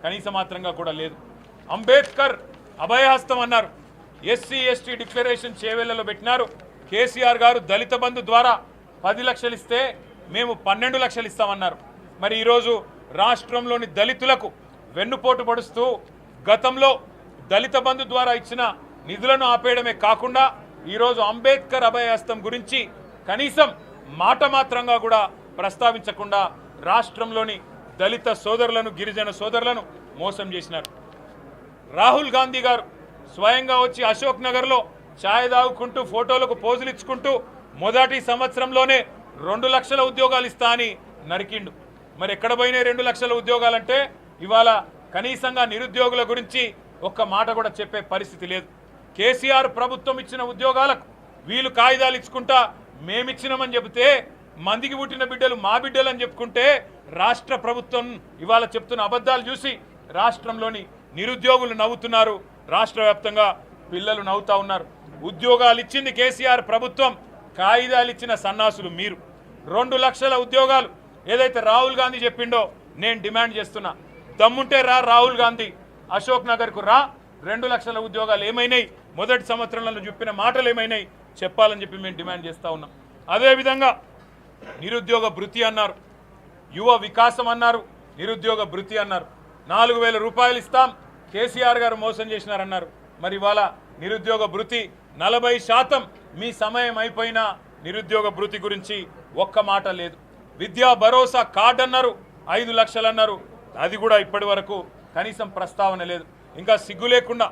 కనీస మాత్రంగా కూడా లేదు. అంబేద్కర్ అభయహస్తం అన్నారు, ఎస్సీ ఎస్టీ డిక్లరేషన్ చేవేళ్లలో పెట్టినారు. కేసీఆర్ గారు దళిత బంధు ద్వారా 10 లక్షలు ఇస్తే మేము 12 లక్షలు ఇస్తామన్నారు. మరి ఈరోజు రాష్ట్రంలోని దళితులకు వెన్నుపోటు పొడుస్తూ గతంలో దళిత బంధు ద్వారా ఇచ్చిన నిధులను ఆపేయడమే కాకుండా ఈరోజు అంబేద్కర్ అభయహస్తం గురించి కనీసం మాట మాత్రంగా కూడా ప్రస్తావించకుండా రాష్ట్రంలోని దళిత సోదరులను గిరిజన సోదరులను మోసం చేసినారు. రాహుల్ గాంధీ గారు స్వయంగా వచ్చి అశోక్ నగర్లో ఛాయ్ తాగుకుంటూ ఫోటోలకు పోజులు ఇచ్చుకుంటూ మొదటి సంవత్సరంలోనే 2 లక్షల ఉద్యోగాలు ఇస్తా అని నరికిండు. మరి ఎక్కడ పోయినాయి 2 లక్షల ఉద్యోగాలంటే ఇవాళ కనీసంగా నిరుద్యోగుల గురించి ఒక్క మాట కూడా చెప్పే పరిస్థితి లేదు. కేసీఆర్ ప్రభుత్వం ఇచ్చిన ఉద్యోగాలకు వీళ్ళు కాగితాలు ఇచ్చుకుంటా మేమిచ్చినామని చెబితే మందికి పుట్టిన బిడ్డలు మా బిడ్డలు అని చెప్పుకుంటే రాష్ట్ర ప్రభుత్వం ఇవాళ చెప్తున్న అబద్ధాలు చూసి రాష్ట్రంలోని నిరుద్యోగులు నవ్వుతున్నారు. రాష్ట్ర వ్యాప్తంగా పిల్లలు నవ్వుతా ఉన్నారు. ఉద్యోగాలు ఇచ్చింది కేసీఆర్ ప్రభుత్వం, కాగితాలు ఇచ్చిన సన్నాసులు మీరు. 2 లక్షల ఉద్యోగాలు ఏదైతే రాహుల్ గాంధీ చెప్పిండో నేను డిమాండ్ చేస్తున్నా, దమ్ముంటే రా రాహుల్ గాంధీ అశోక్ నగర్కు రా, 2 లక్షల ఉద్యోగాలు ఏమైనాయి, మొదటి సంవత్సరంలో చెప్పిన మాటలు ఏమైనాయి చెప్పాలని చెప్పి మేము డిమాండ్ చేస్తూ ఉన్నాం. అదేవిధంగా నిరుద్యోగ భృతి అన్నారు, యువ వికాసం అన్నారు, నిరుద్యోగ భృతి అన్నారు. 4,000 రూపాయలు ఇస్తాం, కేసీఆర్ గారు మోసం చేసినారన్నారు. మరి ఇవాళ నిరుద్యోగ భృతి 40% మీ సమయం అయిపోయినా నిరుద్యోగ భృతి గురించి ఒక్క మాట లేదు. విద్యా భరోసా కార్డు అన్నారు, 5 లక్షలు అన్నారు, అది కూడా ఇప్పటి వరకు కనీసం ప్రస్తావన లేదు. ఇంకా సిగ్గు లేకుండా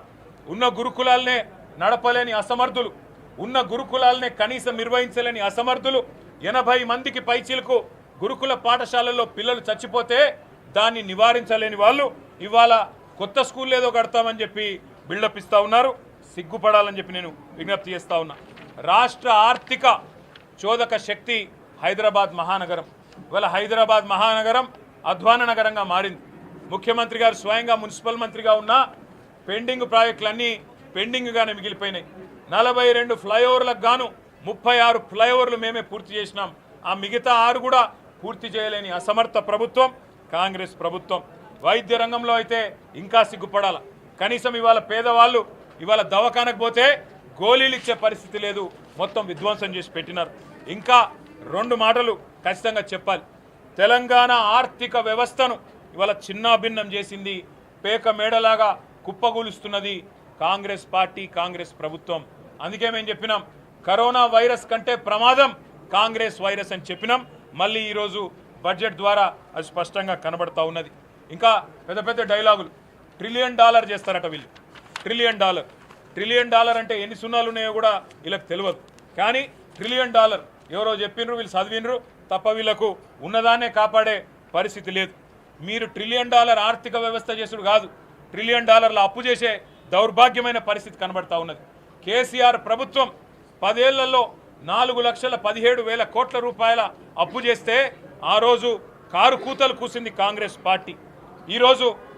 ఉన్న గురుకులాలనే నడపలేని అసమర్థులు, ఉన్న గురుకులాలనే కనీసం నిర్వహించలేని అసమర్థులు, 80 మందికి పైచీలకు గురుకుల పాఠశాలల్లో పిల్లలు చచ్చిపోతే దాన్ని నివారించలేని వాళ్ళు ఇవాళ కొత్త స్కూల్ ఏదో కడతామని చెప్పి బిల్డప్ ఇస్తూ ఉన్నారు. సిగ్గుపడాలని చెప్పి నేను విజ్ఞప్తి చేస్తూ ఉన్నా. రాష్ట్ర ఆర్థిక చోదక శక్తి హైదరాబాద్ మహానగరం. ఇవాళ హైదరాబాద్ మహానగరం అధ్వాన నగరంగా మారింది. ముఖ్యమంత్రి గారు స్వయంగా మున్సిపల్ మంత్రిగా ఉన్న పెండింగ్ ప్రాజెక్టులన్నీ పెండింగ్గానే మిగిలిపోయినాయి. 42 ఫ్లైఓవర్లకు గాను 36 ఫ్లైఓవర్లు మేమే పూర్తి చేసినాం. ఆ మిగతా 6 కూడా పూర్తి చేయలేని అసమర్థ ప్రభుత్వం కాంగ్రెస్ ప్రభుత్వం. వైద్య రంగంలో అయితే ఇంకా సిగ్గుపడాల. కనీసం ఇవాళ పేదవాళ్ళు ఇవాళ దవాఖానకు పోతే గోళీలు ఇచ్చే పరిస్థితి లేదు, మొత్తం విధ్వంసం చేసి పెట్టినారు. ఇంకా 2 మాటలు ఖచ్చితంగా చెప్పాలి. తెలంగాణ ఆర్థిక వ్యవస్థను ఇవాళ చిన్నాభిన్నం చేసింది, పేక మేడలాగా కుప్పగూలుస్తున్నది కాంగ్రెస్ పార్టీ, కాంగ్రెస్ ప్రభుత్వం. అందుకే మేము చెప్పినాం కరోనా వైరస్ కంటే ప్రమాదం కాంగ్రెస్ వైరస్ అని చెప్పినాం. మళ్ళీ ఈరోజు బడ్జెట్ ద్వారా అది స్పష్టంగా కనబడతా ఉన్నది. ఇంకా పెద్ద పెద్ద డైలాగులు, $1 ట్రిలియన్ చేస్తారట వీళ్ళు. $1 ట్రిలియన్ అంటే ఎన్ని సున్నాలు ఉన్నాయో కూడా వీళ్ళకి తెలియదు. కానీ $1 ట్రిలియన్ ఎవరో చెప్పినరు, వీళ్ళు చదివినరు తప్ప వీళ్ళకు ఉన్నదాన్నే కాపాడే పరిస్థితి లేదు. మీరు $1 ట్రిలియన్ ఆర్థిక వ్యవస్థ చేసుడు కాదు, $1 ట్రిలియన్ అప్పు చేసే దౌర్భాగ్యమైన పరిస్థితి కనబడతా ఉన్నది. కేసీఆర్ ప్రభుత్వం 10 ఏళ్లలో 4,17,000 కోట్ల రూపాయల అప్పు చేస్తే ఆ రోజు కారు కూతలు కూసింది కాంగ్రెస్ పార్టీ. ఈరోజు